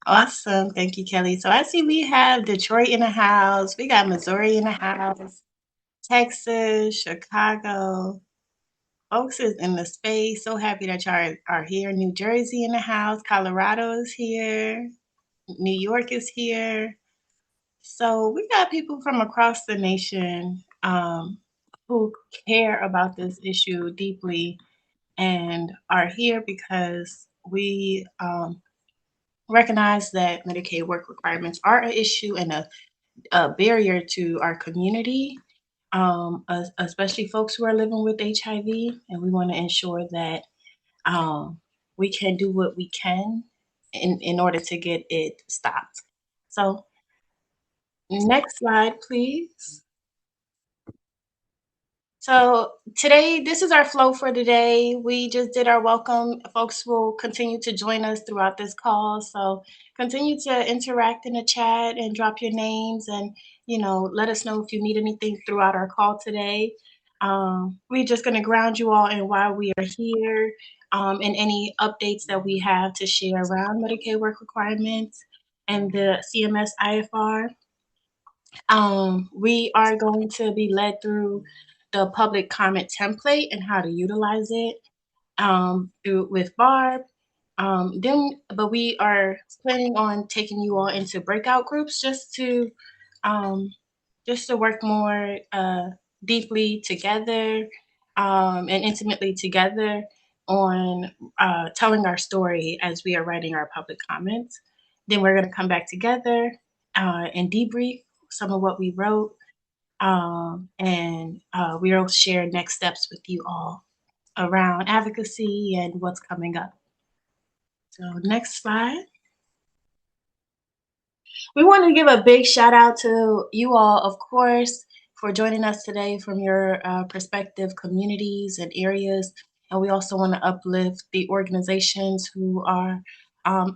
Awesome. Thank you, Kelly. So I see we have Detroit in the house. We got Missouri in the house, Texas, Chicago. Folks is in the space. So happy that y'all are here. New Jersey in the house. Colorado is here. New York is here. So we got people from across the nation who care about this issue deeply and are here because we recognize that Medicaid work requirements are an issue and a barrier to our community, especially folks who are living with HIV. And we want to ensure that um, we can do what we can in order to get it stopped. So, next slide, please. So today, this is our flow for today. We just did our welcome. Folks will continue to join us throughout this call. So continue to interact in the chat and drop your names and, let us know if you need anything throughout our call today. We're just going to ground you all in why we are here and any updates that we have to share around Medicaid work requirements and the CMS IFR. We are going to be led through the public comment template and how to utilize it with Barb. But we are planning on taking you all into breakout groups um, just to work more deeply together and intimately together on telling our story as we are writing our public comments. Then we're going to come back together and debrief some of what we wrote, and we'll share next steps with you all around advocacy and what's coming up. So next slide. We want to give a big shout out to you all, of course, for joining us today from your prospective communities and areas. And we also want to uplift the organizations who are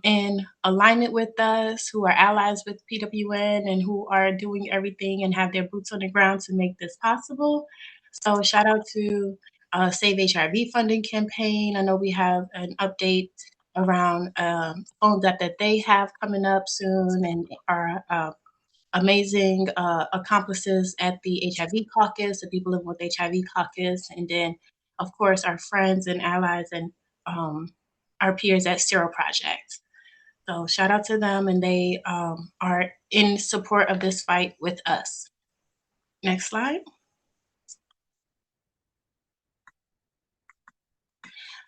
in alignment with us, who are allies with PWN, and who are doing everything and have their boots on the ground to make this possible. So shout out to Save HIV funding campaign. I know we have an update around phones that they have coming up soon, and our amazing accomplices at the HIV Caucus, the people living with HIV Caucus, and then, of course, our friends and allies and our peers at Sero Project. So shout out to them, and they are in support of this fight with us. Next slide.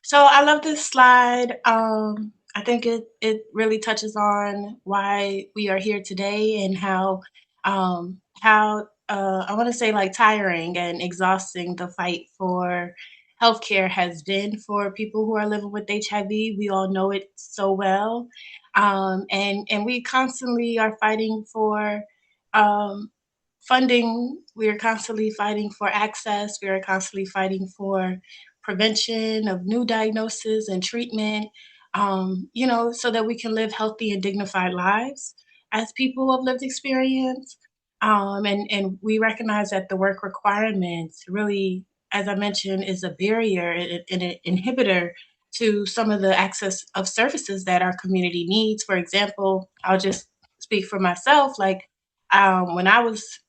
So I love this slide. I think it really touches on why we are here today and how I want to say like tiring and exhausting the fight for healthcare has been for people who are living with HIV. We all know it so well, and we constantly are fighting for um, funding. We are constantly fighting for access. We are constantly fighting for prevention of new diagnosis and treatment, so that we can live healthy and dignified lives as people of lived experience. And we recognize that the work requirements really, as I mentioned, is a barrier and an inhibitor to some of the access of services that our community needs. For example, I'll just speak for myself. Like when I was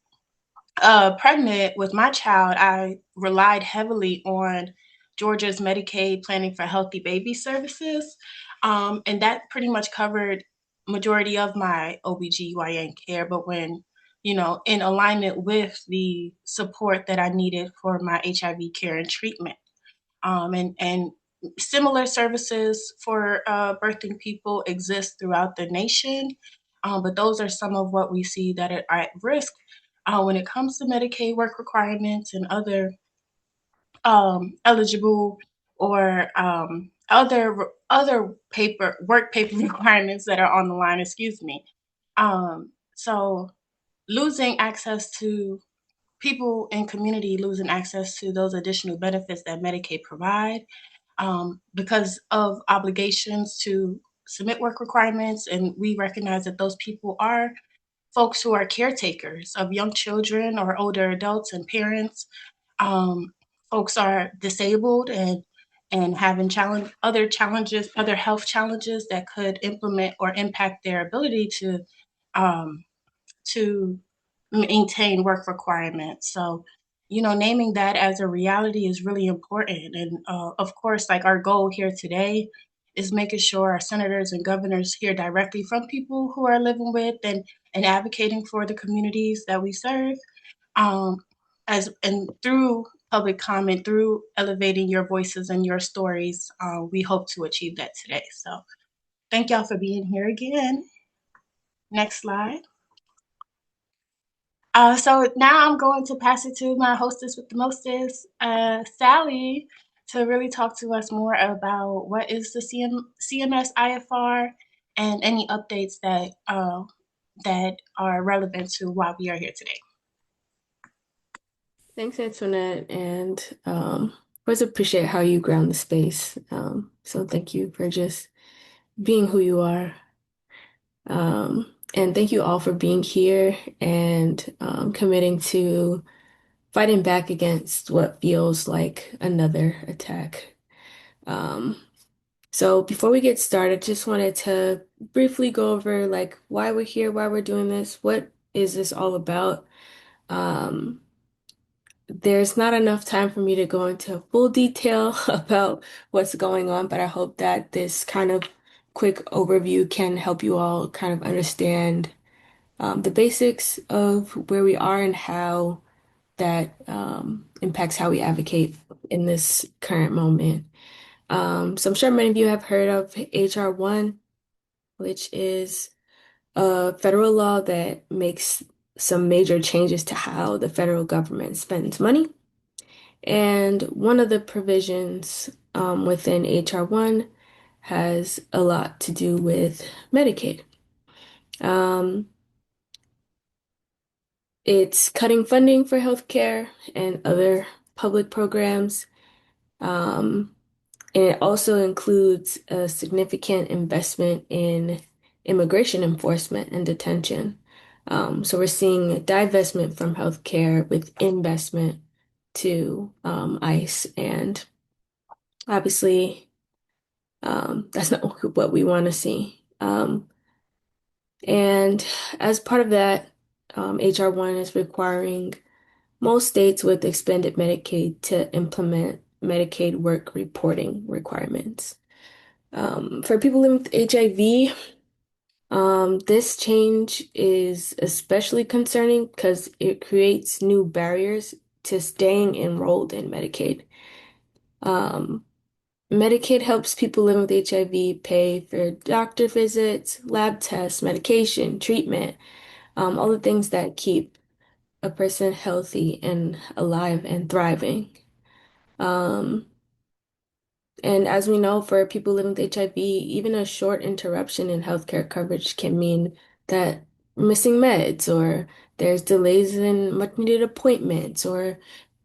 pregnant with my child, I relied heavily on Georgia's Medicaid Planning for Healthy Baby Services. And that pretty much covered majority of my OBGYN care, but when, in alignment with the support that I needed for my HIV care and treatment. And similar services for birthing people exist throughout the nation, but those are some of what we see that are at risk when it comes to Medicaid work requirements and other eligible or other work paper requirements that are on the line. Excuse me. So losing access to people in community losing access to those additional benefits that Medicaid provide because of obligations to submit work requirements, and we recognize that those people are folks who are caretakers of young children or older adults and parents. Um, Folks are disabled and having other health challenges that could implement or impact their ability um, to maintain work requirements. So, naming that as a reality is really important. And of course, like our goal here today is making sure our senators and governors hear directly from people who are living with and advocating for the communities that we serve. Um, and through public comment, through elevating your voices and your stories, we hope to achieve that today. So thank y'all for being here again. Next slide. So now I'm going to pass it to my hostess with the mostest, Sally, to really talk to us more about what is the CMS IFR and any updates that are relevant to why we are here today. Thanks, Antoinette, and always appreciate how you ground the space. So thank you for just being who you are. And thank you all for being here and committing to fighting back against what feels like another attack. Um, so before we get started, just wanted to briefly go over like why we're here, why we're doing this, what is this all about? Um, There's not enough time for me to go into full detail about what's going on, but I hope that this kind of quick overview can help you all kind of understand the basics of where we are and how that impacts how we advocate in this current moment. So I'm sure many of you have heard of HR1, which is a federal law that makes some major changes to how the federal government spends money. And one of the provisions within HR1 has a lot to do with Medicaid. Um, it's cutting funding for healthcare and other public programs. Um, and it also includes a significant investment in immigration enforcement and detention. So we're seeing divestment from healthcare with investment to ICE. And obviously, that's not what we want to see. And as part of that, HR1 is requiring most states with expanded Medicaid to implement Medicaid work reporting requirements. For people living with HIV, this change is especially concerning because it creates new barriers to staying enrolled in Medicaid. Um, Medicaid helps people living with HIV pay for doctor visits, lab tests, medication, treatment, all the things that keep a person healthy and alive and thriving. Um, and as we know, for people living with HIV, even a short interruption in healthcare coverage can mean that missing meds or there's delays in much needed appointments or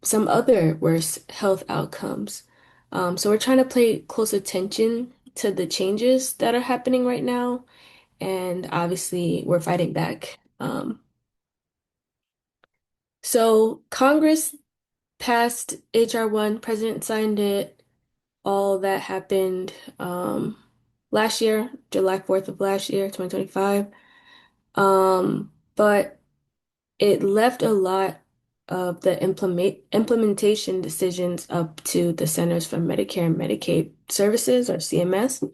some other worse health outcomes. So we're trying to pay close attention to the changes that are happening right now, and obviously we're fighting back. So Congress passed HR1, President signed it. All that happened last year, July 4th of last year, 2025. But it left a lot of the implementation decisions up to the Centers for Medicare and Medicaid Services, or CMS.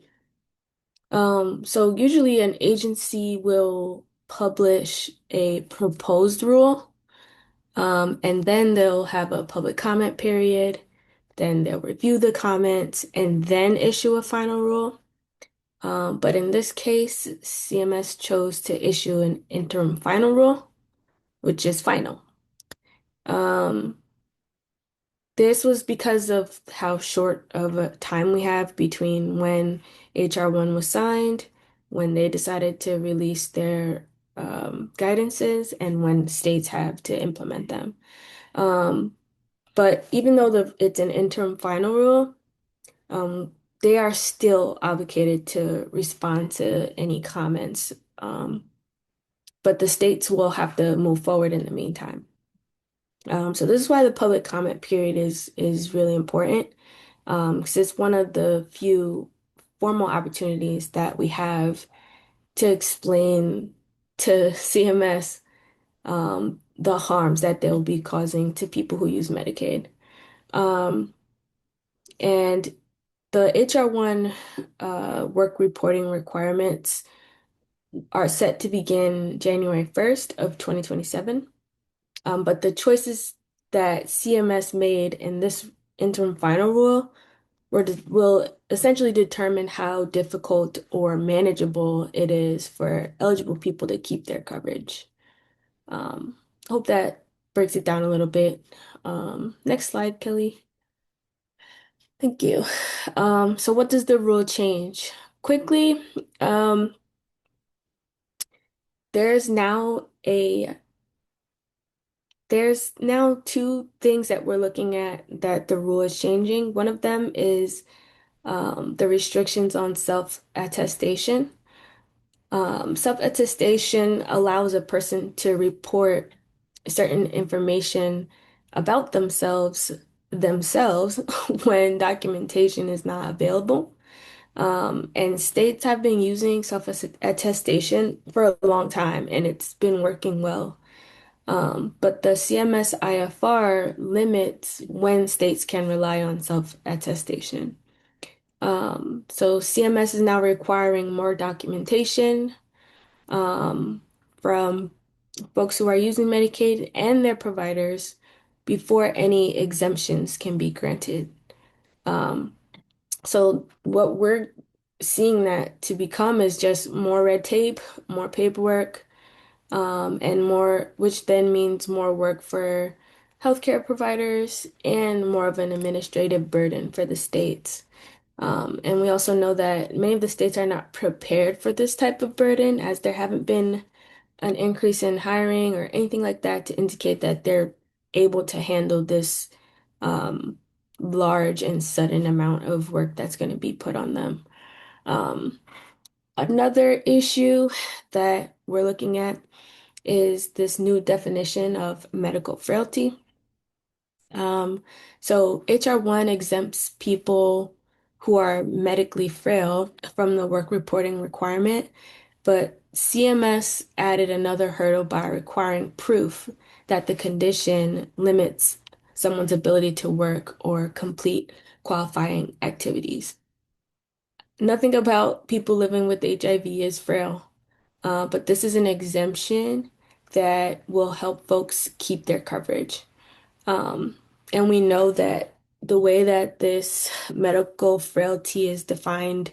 So usually an agency will publish a proposed rule, and then they'll have a public comment period. Then they'll review the comments and then issue a final rule. But in this case, CMS chose to issue an interim final rule, which is final. Um, this was because of how short of a time we have between when HR1 was signed, when they decided to release their guidances, and when states have to implement them. Um, but even though it's an interim final rule, um, they are still obligated to respond to any comments. But the states will have to move forward in the meantime. So this is why the public comment period is really important. because it's one of the few formal opportunities that we have to explain to CMS the harms that they'll be causing to people who use Medicaid. Um, and the HR1 work reporting requirements are set to begin January 1st of 2027. But the choices that CMS made in this interim final rule will essentially determine how difficult or manageable it is for eligible people to keep their coverage. Um, Hope that breaks it down a little bit. Next slide, Kelly. Thank you. So what does the rule change? Quickly, um, there's now a there's now two things that we're looking at that the rule is changing. One of them is the restrictions on self-attestation. Self-attestation allows a person to report certain information about themselves when documentation is not available. And states have been using self-attestation for a long time, and it's been working well. But the CMS IFR limits when states can rely on self-attestation. So CMS is now requiring more documentation um, from folks who are using Medicaid and their providers before any exemptions can be granted. Um, so what we're seeing that to become is just more red tape, more paperwork, and more, which then means more work for healthcare providers and more of an administrative burden for the states. And we also know that many of the states are not prepared for this type of burden, as there haven't been an increase in hiring or anything like that to indicate that they're able to handle this um, large and sudden amount of work that's going to be put on them. Um, Another issue that we're looking at is this new definition of medical frailty. Um, so HR1 exempts people who are medically frail from the work reporting requirement, but CMS added another hurdle by requiring proof that the condition limits someone's ability to work or complete qualifying activities. Nothing about people living with HIV is frail, but this is an exemption that will help folks keep their coverage. Um, and we know that the way that this medical frailty is defined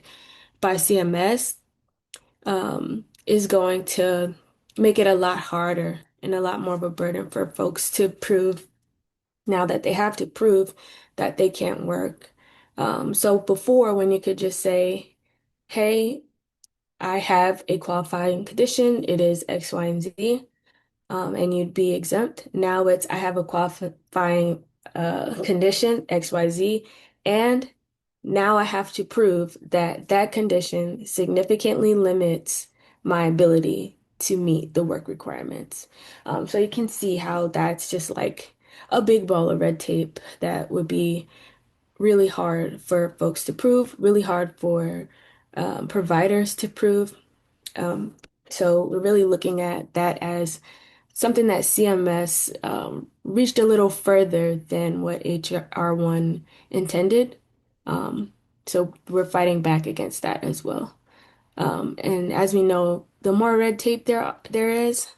by CMS, is going to make it a lot harder and a lot more of a burden for folks to prove now that they have to prove that they can't work. So before, when you could just say, hey, I have a qualifying condition, it is X, Y, and Z, and you'd be exempt. Now it's I have a qualifying condition, XYZ, and now I have to prove that that condition significantly limits my ability to meet the work requirements. So you can see how that's just like a big ball of red tape that would be really hard for folks to prove, really hard for providers to prove. Um, so we're really looking at that as something that CMS reached a little further than what HR1 intended. Um, so we're fighting back against that as well. And as we know, the more red tape there is,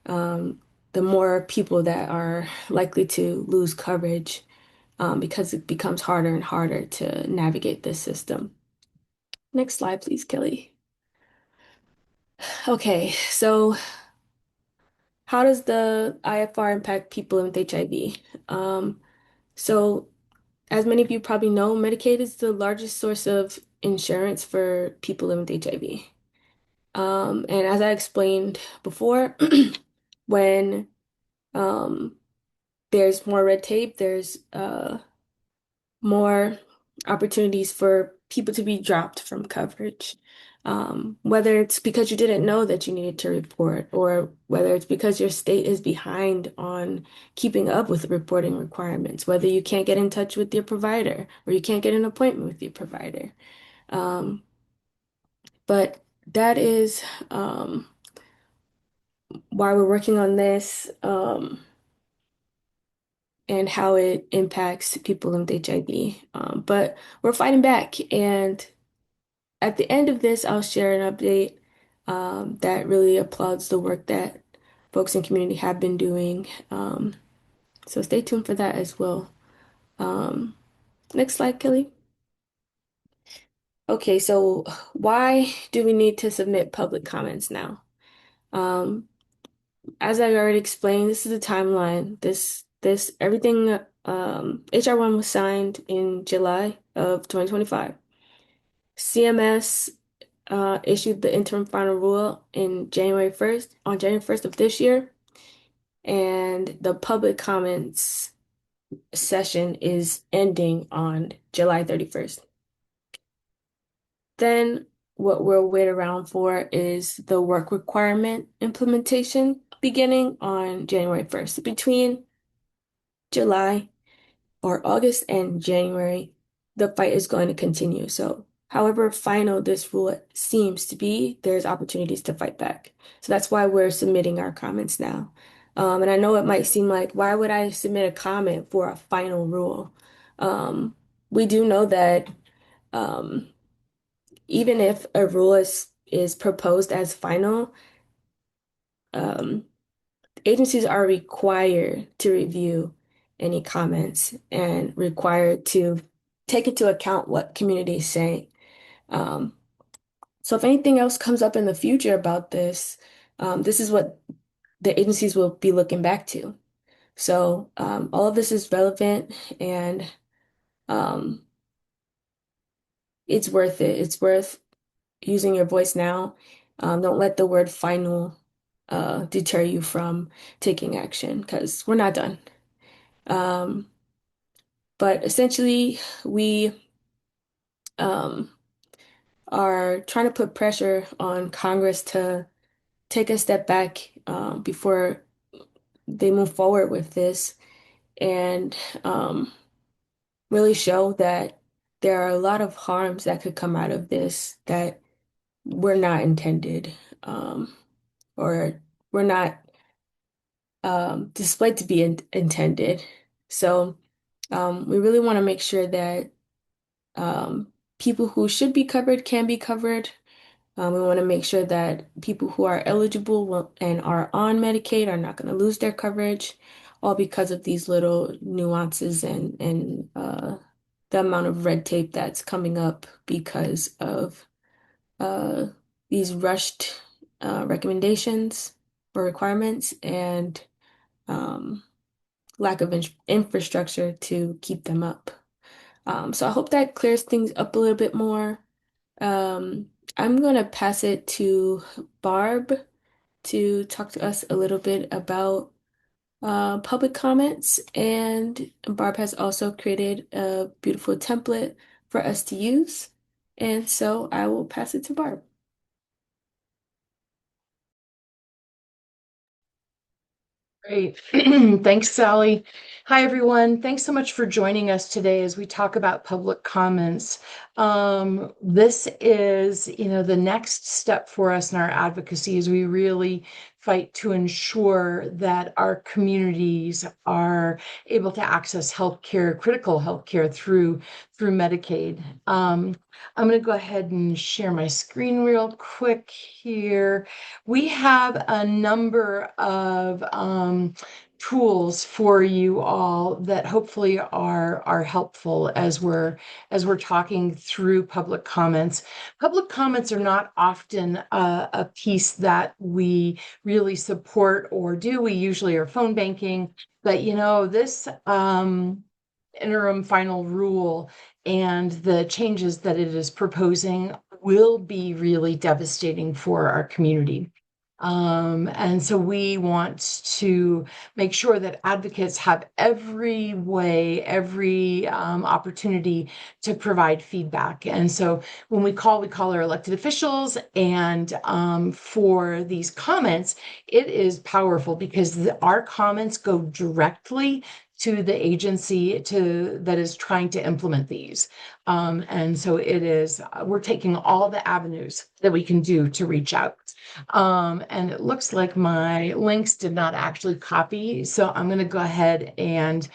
um, the more people that are likely to lose coverage because it becomes harder and harder to navigate this system. Next slide, please, Kelly. Okay, so how does the IFR impact people with HIV? Um, so, as many of you probably know, Medicaid is the largest source of insurance for people living with HIV. And as I explained before, when um, there's more red tape, there's more opportunities for people to be dropped from coverage. Whether it's because you didn't know that you needed to report, or whether it's because your state is behind on keeping up with the reporting requirements, whether you can't get in touch with your provider or you can't get an appointment with your provider. Um, but that is why we're working on this, and how it impacts people with HIV. But we're fighting back, and at the end of this, I'll share an update that really applauds the work that folks in community have been doing. So stay tuned for that as well. Um, Next slide, Kelly. Okay, so why do we need to submit public comments now? Um, as I already explained, this is a timeline. This everything HR1 was signed in July of 2025. CMS issued the interim final rule in on January 1st of this year, and the public comments session is ending on July 31st. Then what we'll wait around for is the work requirement implementation beginning on January 1st. Between July or August and January, the fight is going to continue. So, however final this rule seems to be, there's opportunities to fight back. So that's why we're submitting our comments now. And I know it might seem like, why would I submit a comment for a final rule? We do know that um, even if a rule is proposed as final, um, agencies are required to review any comments and required to take into account what community is saying. Um, so if anything else comes up in the future about this, this is what the agencies will be looking back to. So all of this is relevant, and um, it's worth it. It's worth using your voice now. Don't let the word final deter you from taking action, because we're not done. Um, but essentially, we um, are trying to put pressure on Congress to take a step back before they move forward with this, and really show that there are a lot of harms that could come out of this that were not intended, or were not displayed to be intended. So we really want to make sure that um, people who should be covered can be covered. We want to make sure that people who are eligible and are on Medicaid are not going to lose their coverage, all because of these little nuances and the amount of red tape that's coming up because of uh, these rushed recommendations or requirements, and um, lack of infrastructure to keep them up. So I hope that clears things up a little bit more. Um, I'm going to pass it to Barb to talk to us a little bit about public comments. And Barb has also created a beautiful template for us to use. And so I will pass it to Barb. Great. Thanks, Sally. Hi, everyone. Thanks so much for joining us today as we talk about public comments. This is, the next step for us in our advocacy as we really fight to ensure that our communities are able to access healthcare, critical healthcare through Medicaid. I'm going to go ahead and share my screen real quick here. We have a number of tools for you all that hopefully are helpful as we're talking through public comments. Public comments are not often a piece that we really support or do. We usually are phone banking, but this interim final rule and the changes that it is proposing will be really devastating for our community. And so we want to make sure that advocates have every way, every opportunity to provide feedback. And so when we call our elected officials, and for these comments, it is powerful because our comments go directly to the agency that is trying to implement these. And so we're taking all the avenues that we can do to reach out. And it looks like my links did not actually copy. So I'm going to go ahead and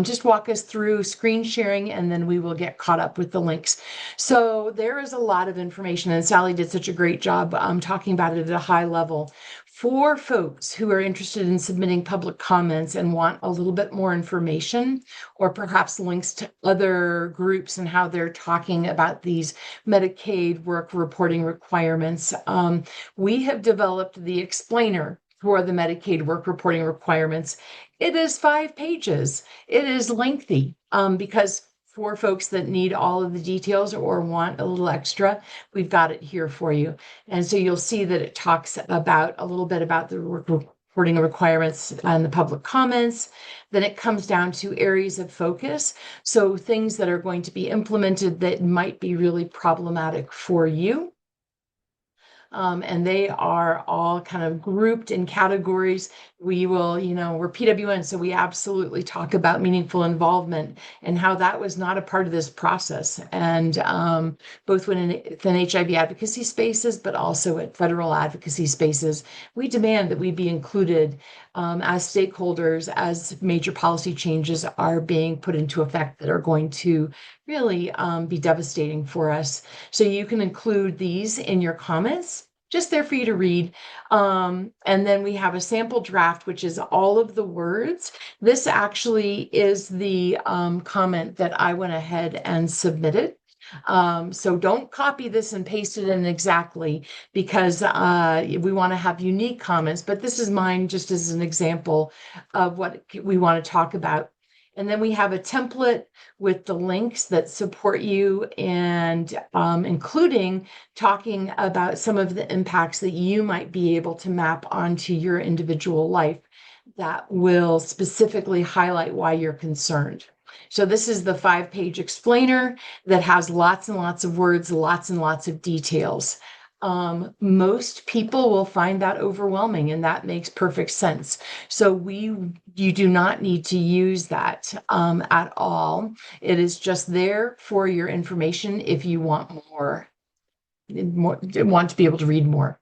just walk us through screen sharing, and then we will get caught up with the links. So there is a lot of information, and Sally did such a great job talking about it at a high level. For folks who are interested in submitting public comments and want a little bit more information, or perhaps links to other groups and how they're talking about these Medicaid work reporting requirements, we have developed the explainer for the Medicaid work reporting requirements. It is 5 pages. It is lengthy because for folks that need all of the details or want a little extra, we've got it here for you. And so you'll see that it talks about a little bit about the work reporting requirements and the public comments. Then it comes down to areas of focus. So things that are going to be implemented that might be really problematic for you. And they are all kind of grouped in categories. We will, we're PWN, so we absolutely talk about meaningful involvement and how that was not a part of this process. And both within HIV advocacy spaces, but also at federal advocacy spaces, we demand that we be included as stakeholders as major policy changes are being put into effect that are going to really be devastating for us. So you can include these in your comments, just there for you to read. And then we have a sample draft, which is all of the words. This actually is the comment that I went ahead and submitted. So don't copy this and paste it in exactly, because we want to have unique comments, but this is mine just as an example of what we want to talk about. And then we have a template with the links that support you, and including talking about some of the impacts that you might be able to map onto your individual life that will specifically highlight why you're concerned. So this is the 5-page explainer that has lots and lots of words, lots and lots of details. Most people will find that overwhelming, and that makes perfect sense. So you do not need to use that at all. It is just there for your information if you want want to be able to read more.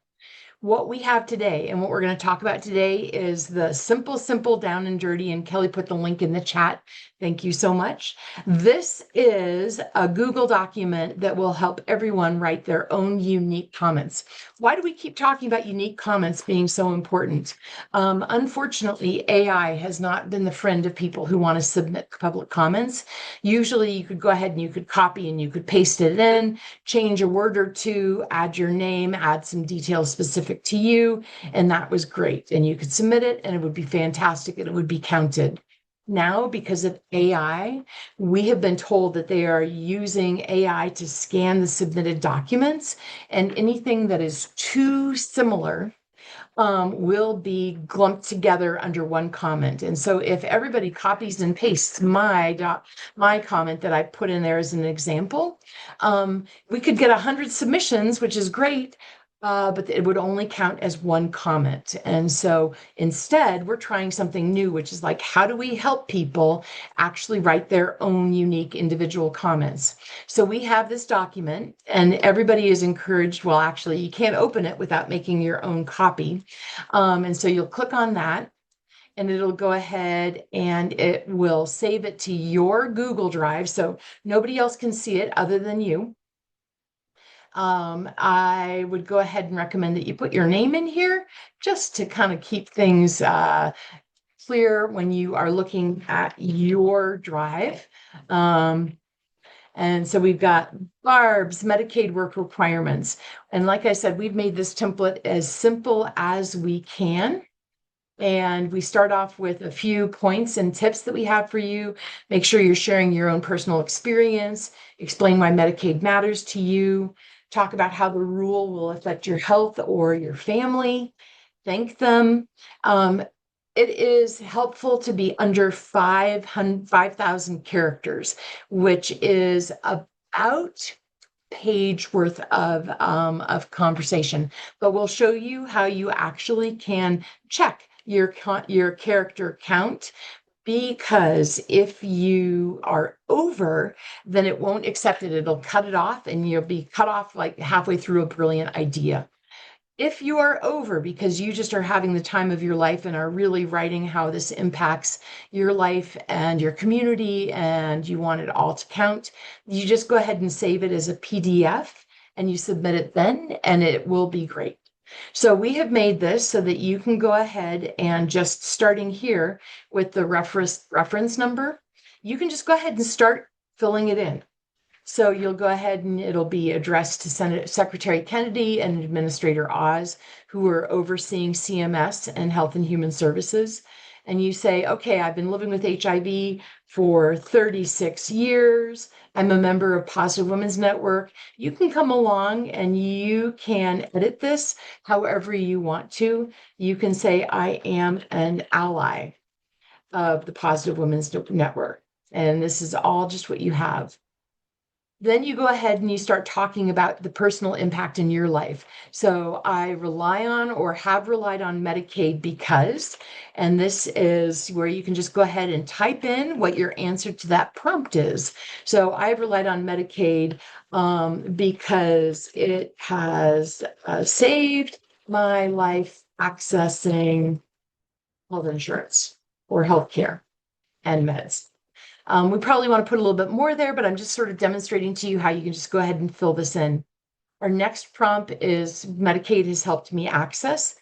What we have today and what we're going to talk about today is the simple, down and dirty. And Kelly put the link in the chat. Thank you so much. This is a Google document that will help everyone write their own unique comments. Why do we keep talking about unique comments being so important? Unfortunately, AI has not been the friend of people who want to submit public comments. Usually you could go ahead and you could copy and you could paste it in, change a word or two, add your name, add some details specific to you, and that was great. And you could submit it and it would be fantastic and it would be counted. Now, because of AI, we have been told that they are using AI to scan the submitted documents, and anything that is too similar will be lumped together under one comment. And so if everybody copies and pastes my comment that I put in there as an example, we could get 100 submissions, which is great, but it would only count as one comment. And so instead, we're trying something new, which is like, how do we help people actually write their own unique individual comments? So we have this document, and everybody is encouraged. Well, actually, you can't open it without making your own copy. And so you'll click on that, and it'll go ahead and it will save it to your Google Drive. So nobody else can see it other than you. I would go ahead and recommend that you put your name in here just to kind of keep things clear when you are looking at your drive. And so we've got Barb's Medicaid work requirements. And like I said, we've made this template as simple as we can. And we start off with a few points and tips that we have for you. Make sure you're sharing your own personal experience, explain why Medicaid matters to you, talk about how the rule will affect your health or your family, thank them. It is helpful to be under 5,000 characters, which is about page worth of conversation. But we'll show you how you actually can check your character count, because if you are over, then it won't accept it. It'll cut it off, and you'll be cut off like halfway through a brilliant idea. If you are over because you just are having the time of your life and are really writing how this impacts your life and your community, and you want it all to count, you just go ahead and save it as a PDF and you submit it then, and it will be great. So we have made this so that you can go ahead and, just starting here with the reference number, you can just go ahead and start filling it in. So you'll go ahead and it'll be addressed to Secretary Kennedy and Administrator Oz, who are overseeing CMS and Health and Human Services. And you say, okay, I've been living with HIV for 36 years. I'm a member of Positive Women's Network. You can come along and you can edit this however you want to. You can say, I am an ally of the Positive Women's Network. And this is all just what you have. Then you go ahead and you start talking about the personal impact in your life. So I rely on, or have relied on, Medicaid because, and this is where you can just go ahead and type in what your answer to that prompt is. So I've relied on Medicaid because it has saved my life accessing health insurance or healthcare and meds. We probably want to put a little bit more there, but I'm just sort of demonstrating to you how you can just go ahead and fill this in. Our next prompt is Medicaid has helped me access.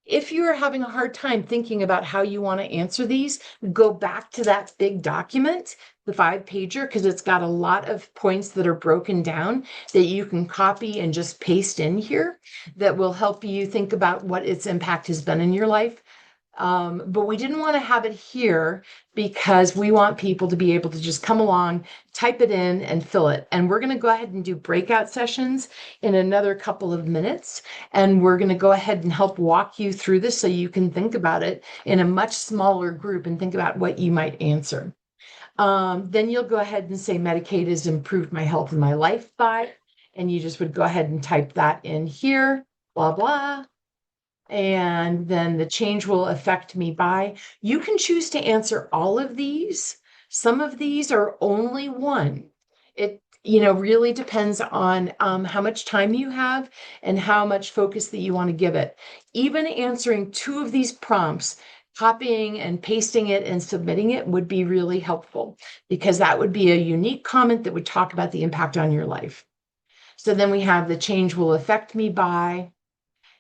If you are having a hard time thinking about how you want to answer these, go back to that big document, the 5-pager, because it's got a lot of points that are broken down that you can copy and just paste in here that will help you think about what its impact has been in your life. But we didn't want to have it here because we want people to be able to just come along, type it in, and fill it. And we're going to go ahead and do breakout sessions in another couple of minutes. And we're going to go ahead and help walk you through this so you can think about it in a much smaller group and think about what you might answer. Then you'll go ahead and say Medicaid has improved my health and my life by, and you just would go ahead and type that in here, blah, blah. And then the change will affect me by. You can choose to answer all of these. Some of these are only one. It really depends on how much time you have and how much focus that you want to give it. Even answering 2 of these prompts, copying and pasting it and submitting it would be really helpful, because that would be a unique comment that would talk about the impact on your life. So then we have the change will affect me by.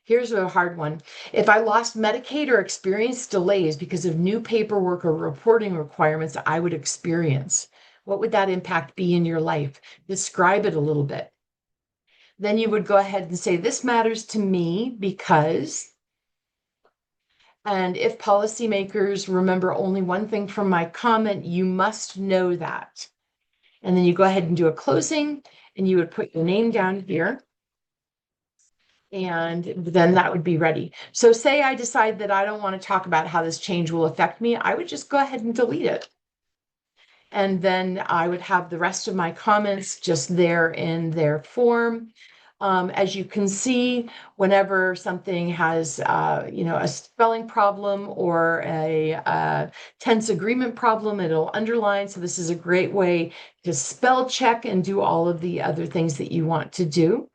Here's a hard one. If I lost Medicaid or experienced delays because of new paperwork or reporting requirements I would experience, what would that impact be in your life? Describe it a little bit. Then you would go ahead and say, this matters to me because, and if policymakers remember only one thing from my comment, you must know that. And then you go ahead and do a closing, and you would put your name down here. And then that would be ready. So say I decide that I don't want to talk about how this change will affect me, I would just go ahead and delete it. And then I would have the rest of my comments just there in their form. As you can see, whenever something has, a spelling problem or a tense agreement problem, it'll underline. So this is a great way to spell check and do all of the other things that you want to do.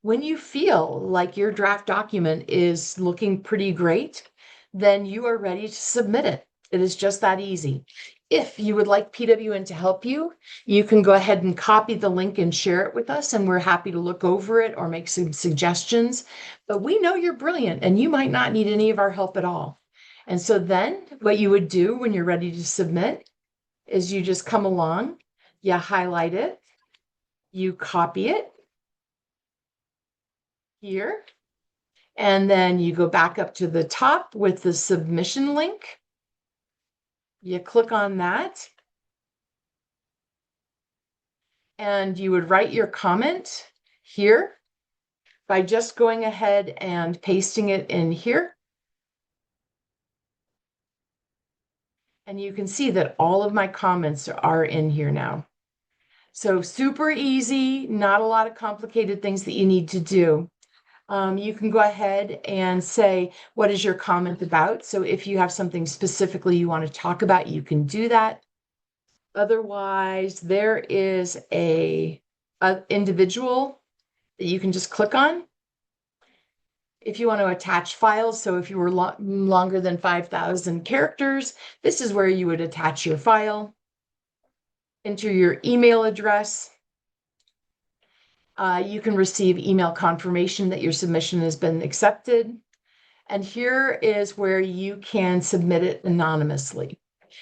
When you feel like your draft document is looking pretty great, then you are ready to submit it. It is just that easy. If you would like PWN to help you, you can go ahead and copy the link and share it with us, and we're happy to look over it or make some suggestions. But we know you're brilliant and you might not need any of our help at all. And so then what you would do when you're ready to submit is you just come along, you highlight it, you copy it here, and then you go back up to the top with the submission link. You click on that, and you would write your comment here. by just going ahead and pasting it in here. And you can see that all of my comments are in here now. So super easy, not a lot of complicated things that you need to do. You can go ahead and say, what is your comment about? So if you have something specifically you want to talk about, you can do that. Otherwise, there is a individual that you can just click on. If you want to attach files, so if you were longer than 5,000 characters, this is where you would attach your file. Enter your email address. You can receive email confirmation that your submission has been accepted. And here is where you can submit it anonymously.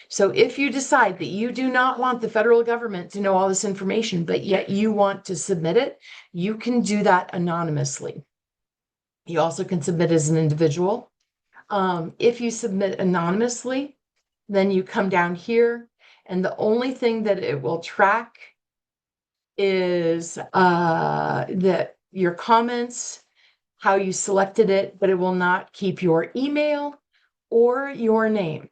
So if you decide that you do not want the federal government to know all this information, but yet you want to submit it, you can do that anonymously. You also can submit as an individual. If you submit anonymously, then you come down here, and the only thing that it will track is that your comments, how you selected it, but it will not keep your email or your name.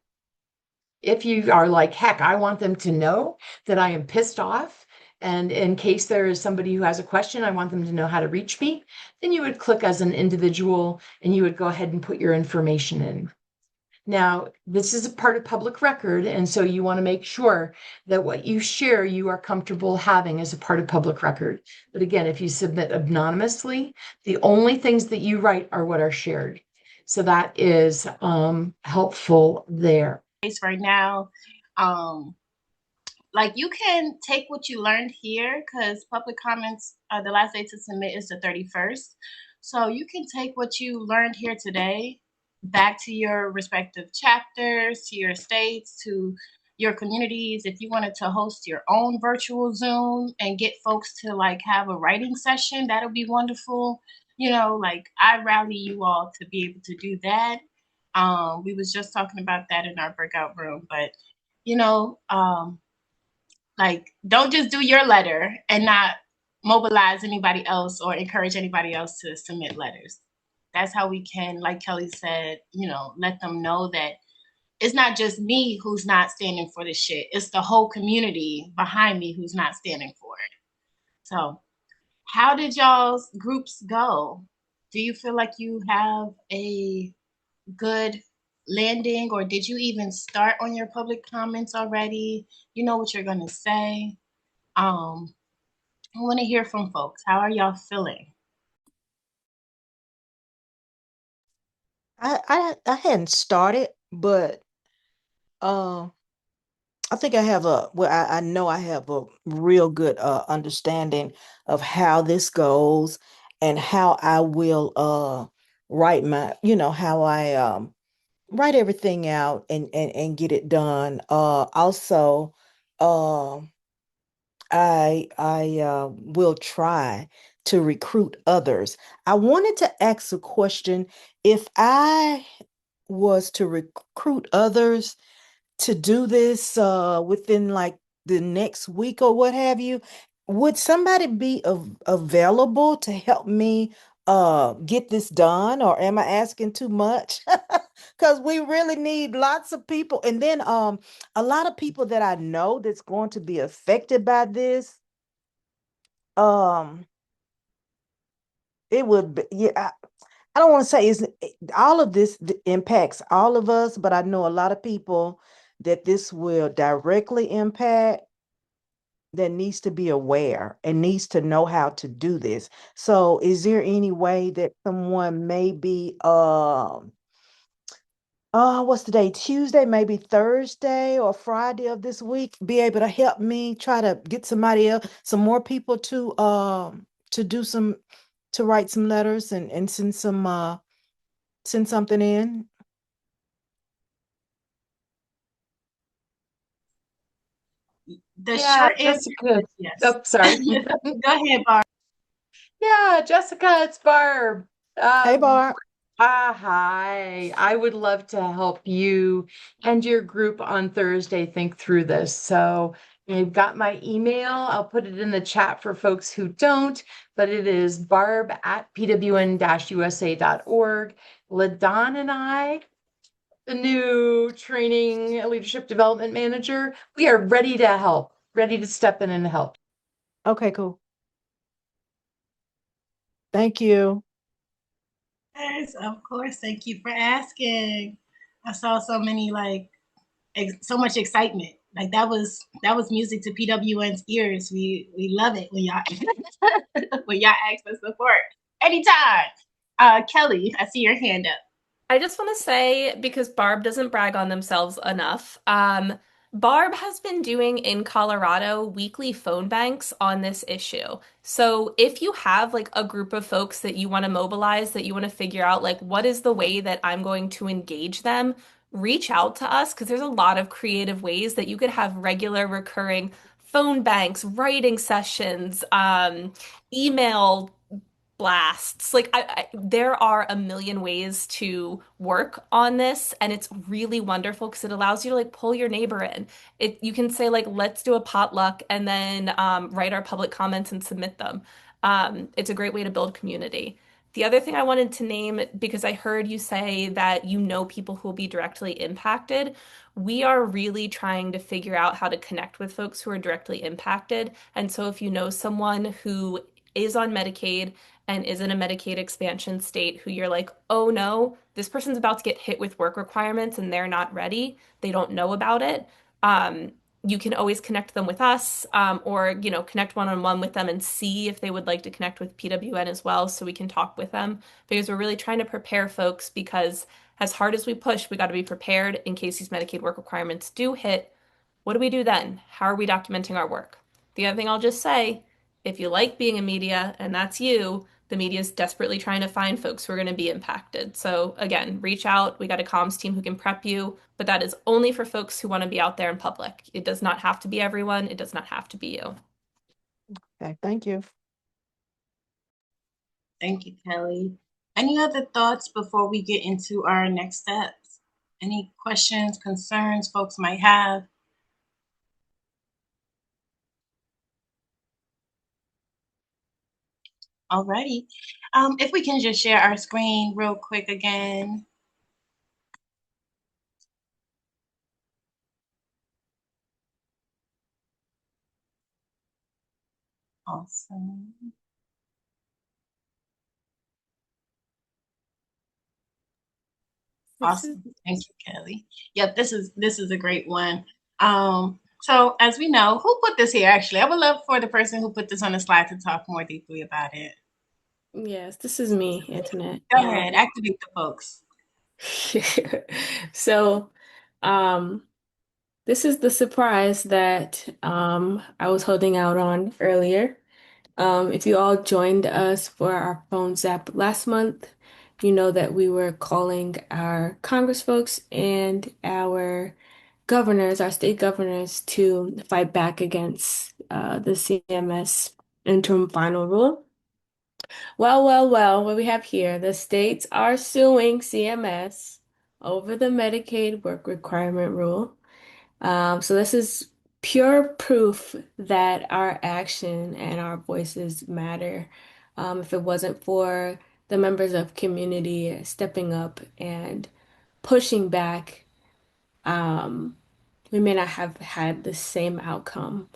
If you are like, heck, I want them to know that I am pissed off, and in case there is somebody who has a question, I want them to know how to reach me, then you would click as an individual and you would go ahead and put your information in. Now, this is a part of public record, and so you want to make sure that what you share, you are comfortable having as a part of public record. But again, if you submit anonymously, the only things that you write are what are shared. So that is helpful there. Right now, like you can take what you learned here, because public comments, the last day to submit is the 31st. So you can take what you learned here today back to your respective chapters, to your states, to your communities. If you wanted to host your own virtual Zoom and get folks to like have a writing session, that'll be wonderful. You know, like I rally you all to be able to do that. We was just talking about that in our breakout room, but you know, like don't just do your letter and not mobilize anybody else or encourage anybody else to submit letters. That's how we can, like Kelly said, you know, let them know that it's not just me who's not standing for this shit. It's the whole community behind me who's not standing for it. So how did y'all's groups go? Do you feel like you have a good landing, or did you even start on your public comments already? You know what you're going to say. I want to hear from folks. How are y'all feeling? I hadn't started, but I think I have I know I have a real good understanding of how this goes and how I will write how I write everything out and get it done. Also, uh, I will try to recruit others. I wanted to ask a question. If I was to recruit others to do this within like the next week or what have you, would somebody be available to help me get this done, or am I asking too much? Because we really need lots of people. And then a lot of people that I know that's going to be affected by this. Um it would be, yeah, I don't want to say all of this impacts all of us, but I know a lot of people that this will directly impact that needs to be aware and needs to know how to do this. So is there any way that someone maybe what's the day? Tuesday, maybe Thursday or Friday of this week, be able to help me try to get somebody else, some more people to do some to write some letters and send something in? The Yeah, short answer Jessica. is yes. Oh, sorry. Go ahead, Barb. Yeah, Jessica, it's Barb. Hey, Barb. Hi. I would love to help you and your group on Thursday think through this. So You've got my email. I'll put it in the chat for folks who don't, but it is barb@pwn-usa.org. LaDon and I, the new training leadership development manager, we are ready to help, ready to step in and help. Okay, cool. Thank you. Yes, of course. Thank you for asking. I saw so many so much excitement. Like that was music to PWN's ears. We love it when y'all when y'all ask for support. Anytime. Kelly, I see your hand up. I just want to say, because Barb doesn't brag on themselves enough, Barb has been doing in Colorado weekly phone banks on this issue. So if you have like a group of folks that you want to mobilize, that you want to figure out like what is the way that I'm going to engage them, reach out to us because there's a lot of creative ways that you could have regular recurring phone banks, writing sessions, email blasts. Like there are a million ways to work on this, and it's really wonderful because it allows you to like pull your neighbor in. You can say like, let's do a potluck, and then write our public comments and submit them. It's a great way to build community. The other thing I wanted to name, because I heard you say that you know people who will be directly impacted, we are really trying to figure out how to connect with folks who are directly impacted. And so if you know someone who is on Medicaid and is in a Medicaid expansion state who you're like, oh no, this person's about to get hit with work requirements and they're not ready, they don't know about it. Um, you can always connect them with us, or connect one-on-one with them and see if they would like to connect with PWN as well, so we can talk with them because we're really trying to prepare folks. Because as hard as we push, we got to be prepared in case these Medicaid work requirements do hit. What do we do then? How are we documenting our work? The other thing I'll just say, if you like being in media and that's you, the media is desperately trying to find folks who are going to be impacted. So again, reach out. We got a comms team who can prep you, but that is only for folks who want to be out there in public. It does not have to be everyone. It does not have to be you. Okay, thank you. Thank you, Kelly. Any other thoughts before we get into our next steps? Any questions, concerns folks might have? Alrighty. If we can just share our screen real quick again. Awesome. Awesome. Thank you, Kelly. Yep, this is a great one. So as we know, who put this here actually? I would love for the person who put this on the slide to talk more deeply about it. Yes, this is me, Antoinette. Go ahead, activate the folks. So, um, this is the surprise that I was holding out on earlier. If you all joined us for our phone zap last month, you know that we were calling our Congress folks and our governors, our state governors, to fight back against the CMS interim final rule. Well, what we have here, the states are suing CMS over the Medicaid work requirement rule. So this is pure proof that our action and our voices matter. If it wasn't for the members of community stepping up and pushing back, um, we may not have had the same outcome.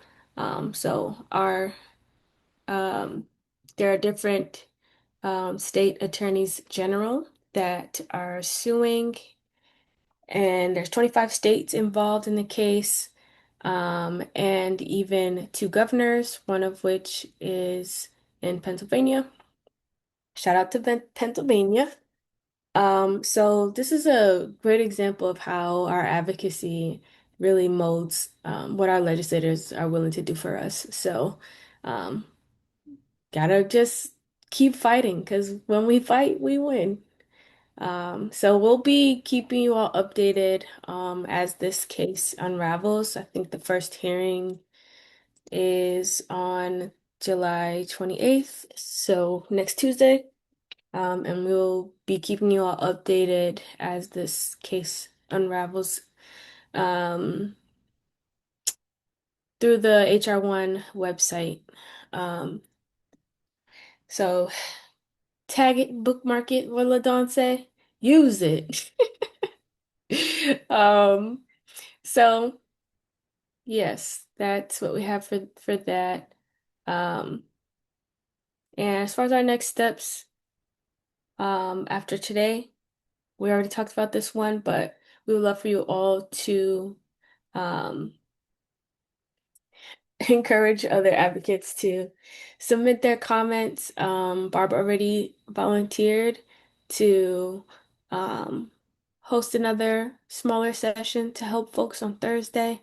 So our there are different state attorneys general that are suing, and there's 25 states involved in the case, and even two governors, one of which is in Pennsylvania. Shout out to Pennsylvania. So this is a great example of how our advocacy really molds what our legislators are willing to do for us. So, um, gotta just keep fighting because when we fight, we win. So we'll be keeping you all updated as this case unravels. I think the first hearing is on July 28th, so next Tuesday. And we'll be keeping you all updated as this case unravels. Um, through the HR1 website. Um, so tag it, bookmark it, what LaDawn say? Use it. Um, so yes, that's what we have for that. Um, and as far as our next steps, after today, we already talked about this one, but we would love for you all to um encourage other advocates to submit their comments. Barb already volunteered to um, host another smaller session to help folks on Thursday.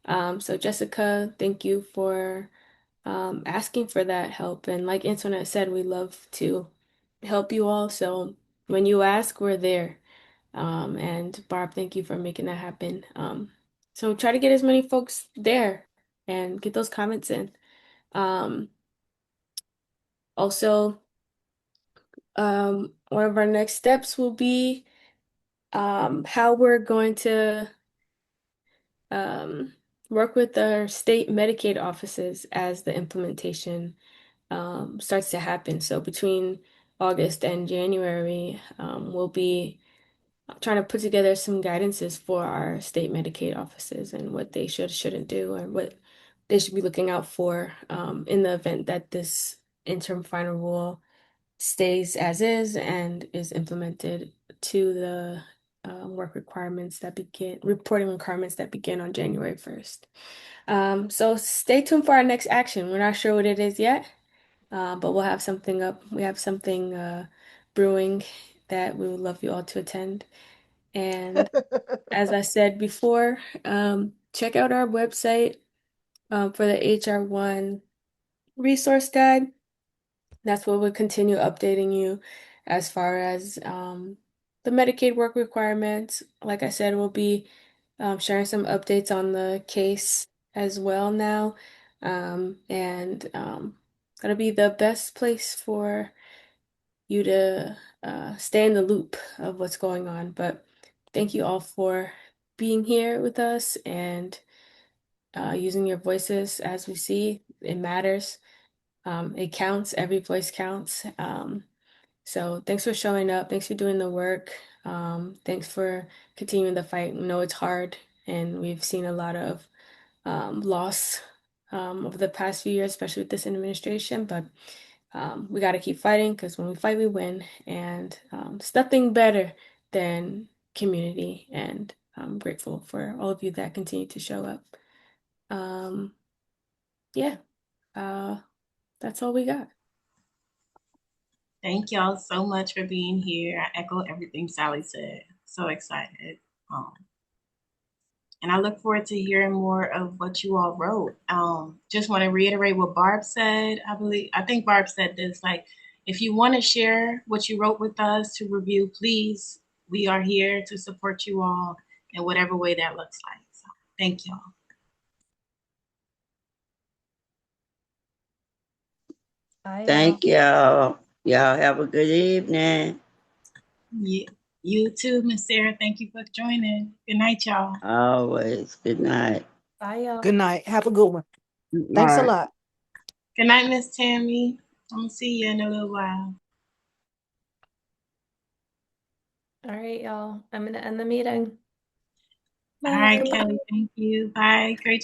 So Jessica, thank you for asking for that help. And like Antoinette said, we love to help you all. So when you ask, we're there. And Barb, thank you for making that happen. So try to get as many folks there and get those comments in. Um, also, one of our next steps will be how we're going to um, work with our state Medicaid offices as the implementation starts to happen. So between August and January, we'll be trying to put together some guidances for our state Medicaid offices and what they shouldn't do, and what they should be looking out for in the event that this interim final rule stays as is and is implemented to the reporting requirements that begin on January 1st. So stay tuned for our next action. We're not sure what it is yet, but we'll have something up. We have something brewing that we would love you all to attend. And as I said before, check out our website for the HR1 resource guide. That's where we'll continue updating you as far as the Medicaid work requirements. Like I said, we'll be sharing some updates on the case as well now. And gonna be the best place for you to stay in the loop of what's going on. But thank you all for being here with us and using your voices. As we see, it matters. It counts. Every voice counts. So thanks for showing up. Thanks for doing the work. Thanks for continuing the fight. We know it's hard, and we've seen a lot of loss over the past few years, especially with this administration. But we got to keep fighting, because when we fight, we win. And there's nothing better than community. And I'm grateful for all of you that continue to show up. Um, yeah, uh, that's all we got. Thank y'all so much for being here. I echo everything Sally said. So excited. Um, and I look forward to hearing more of what you all wrote. Just want to reiterate what Barb said. I think Barb said this, like, if you want to share what you wrote with us to review, please, we are here to support you all in whatever way that looks like. So thank y'all. Thank y'all. Y'all have a good evening. You too, Miss Sarah. Thank you for joining. Good night, y'all. Always. Good night. Bye, y'all. Good night. Have a good one. Good Thanks a night. lot. Good night, Miss Tammy. I'm gonna see you in a little while. All right, y'all. I'm gonna end the meeting. All right, Bye. Kelly. Thank you. Bye. Great job.